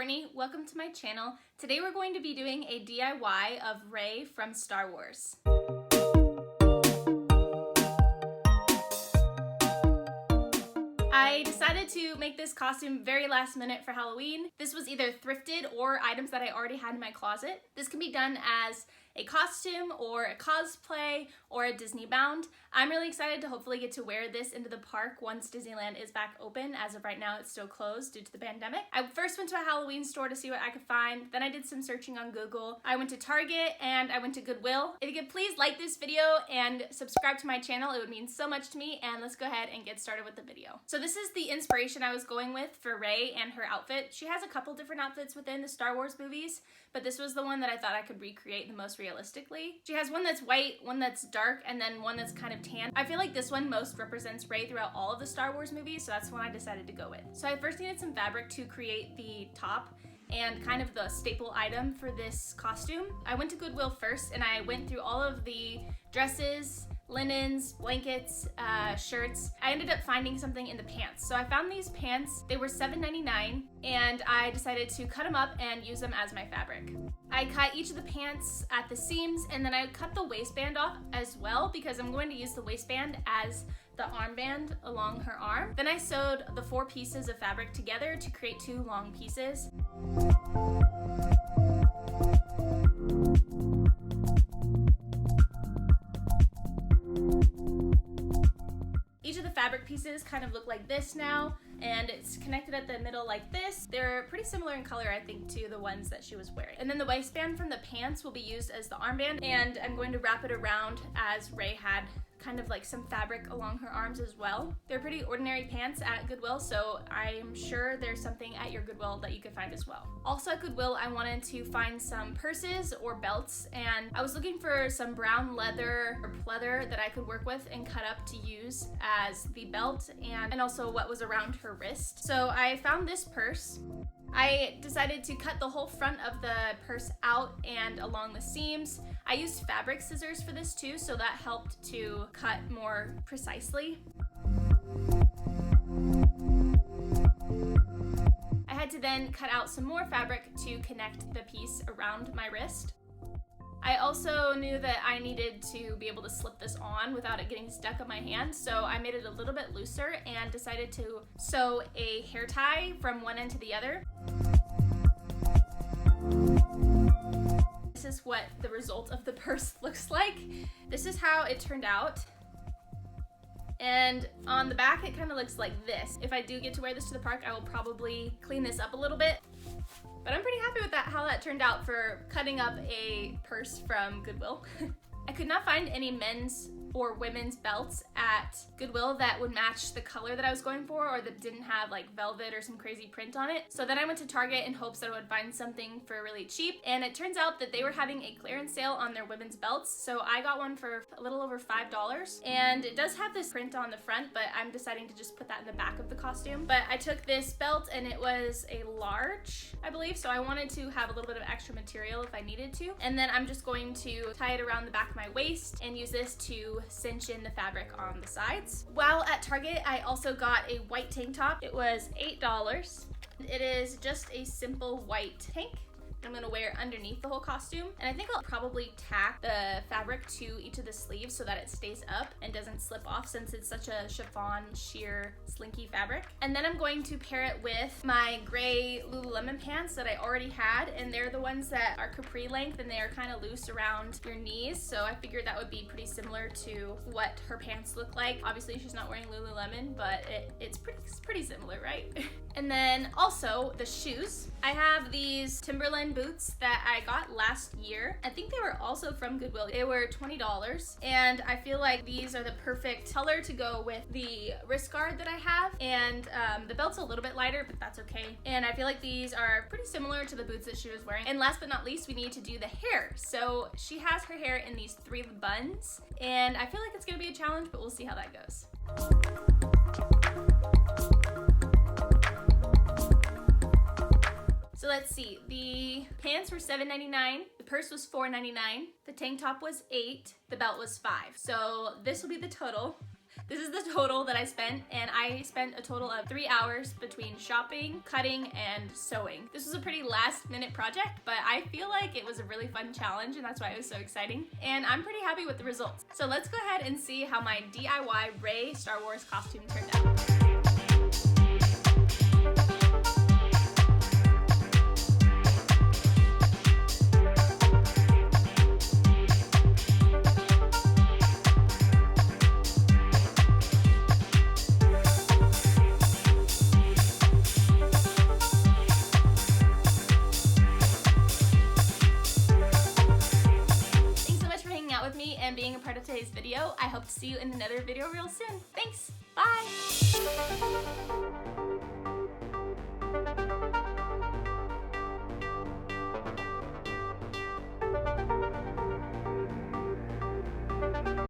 Courtney, welcome to my channel. Today we're going to be doing a DIY of Rey from Star Wars. I decided to make this costume very last minute for Halloween. This was either thrifted or items that I already had in my closet. This can be done as a costume or a cosplay or a Disney bound. I'm really excited to hopefully get to wear this into the park once Disneyland is back open. As of right now, it's still closed due to the pandemic. I first went to a Halloween store to see what I could find. Then I did some searching on Google. I went to Target and I went to Goodwill. If you could please like this video and subscribe to my channel, it would mean so much to me. And let's go ahead and get started with the video. So this is the inspiration I was going with for Rey and her outfit. She has a couple different outfits within the Star Wars movies, but this was the one that I thought I could recreate the most realistically. She has one that's white, one that's dark, and then one that's kind of tan. I feel like this one most represents Rey throughout all of the Star Wars movies, so that's the one I decided to go with. So I first needed some fabric to create the top and kind of the staple item for this costume. I went to Goodwill first and I went through all of the dresses, linens, blankets, shirts. I ended up finding something in the pants. So I found these pants. They were $7.99 and I decided to cut them up and use them as my fabric. I cut each of the pants at the seams and then I cut the waistband off as well because I'm going to use the waistband as the armband along her arm. Then I sewed the 4 pieces of fabric together to create 2 long pieces. Each of the fabric pieces kind of look like this now, and it's connected at the middle like this. They're pretty similar in color, I think, to the ones that she was wearing. And then the waistband from the pants will be used as the armband, and I'm going to wrap it around as Rey had kind of like some fabric along her arms as well. They're pretty ordinary pants at Goodwill, so I'm sure there's something at your Goodwill that you could find as well. Also at Goodwill, I wanted to find some purses or belts, and I was looking for some brown leather or pleather that I could work with and cut up to use as the belt and also what was around her wrist. So I found this purse. I decided to cut the whole front of the purse out and along the seams. I used fabric scissors for this too, so that helped to cut more precisely. I had to then cut out some more fabric to connect the piece around my wrist. I also knew that I needed to be able to slip this on without it getting stuck on my hand, so I made it a little bit looser and decided to sew a hair tie from one end to the other. This is what the result of the purse looks like. This is how it turned out. And on the back, it kind of looks like this. If I do get to wear this to the park, I will probably clean this up a little bit. But I'm pretty happy with how that turned out for cutting up a purse from Goodwill. I could not find any men's or women's belts at Goodwill that would match the color that I was going for or that didn't have like velvet or some crazy print on it. So then I went to Target in hopes that I would find something for really cheap, and it turns out that they were having a clearance sale on their women's belts. So I got one for a little over $5, and it does have this print on the front, but I'm deciding to just put that in the back of the costume. But I took this belt and it was a large, I believe, so I wanted to have a little bit of extra material if I needed to. And then I'm just going to tie it around the back of my waist and use this to cinch in the fabric on the sides. While at Target, I also got a white tank top. It was $8. It is just a simple white tank I'm gonna wear underneath the whole costume. And I think I'll probably tack the fabric to each of the sleeves so that it stays up and doesn't slip off since it's such a chiffon, sheer, slinky fabric. And then I'm going to pair it with my gray Lululemon pants that I already had, and they're the ones that are capri length and they are kind of loose around your knees. So I figured that would be pretty similar to what her pants look like. Obviously she's not wearing Lululemon, but it's pretty similar, right? And then also the shoes. I have these Timberland boots that I got last year. I think they were also from Goodwill. They were $20, and I feel like these are the perfect color to go with the wrist guard that I have, and the belt's a little bit lighter, but that's okay. And I feel like these are pretty similar to the boots that she was wearing. And last but not least, we need to do the hair. So she has her hair in these 3 buns, and I feel like it's gonna be a challenge, but we'll see how that goes. So let's see, the pants were $7.99, the purse was $4.99, the tank top was $8, the belt was $5. So this will be the total. This is the total that I spent, and I spent a total of 3 hours between shopping, cutting, and sewing. This was a pretty last minute project, but I feel like it was a really fun challenge, and that's why it was so exciting. And I'm pretty happy with the results. So let's go ahead and see how my DIY Rey Star Wars costume turned out. With me and being a part of today's video. I hope to see you in another video real soon. Thanks. Bye.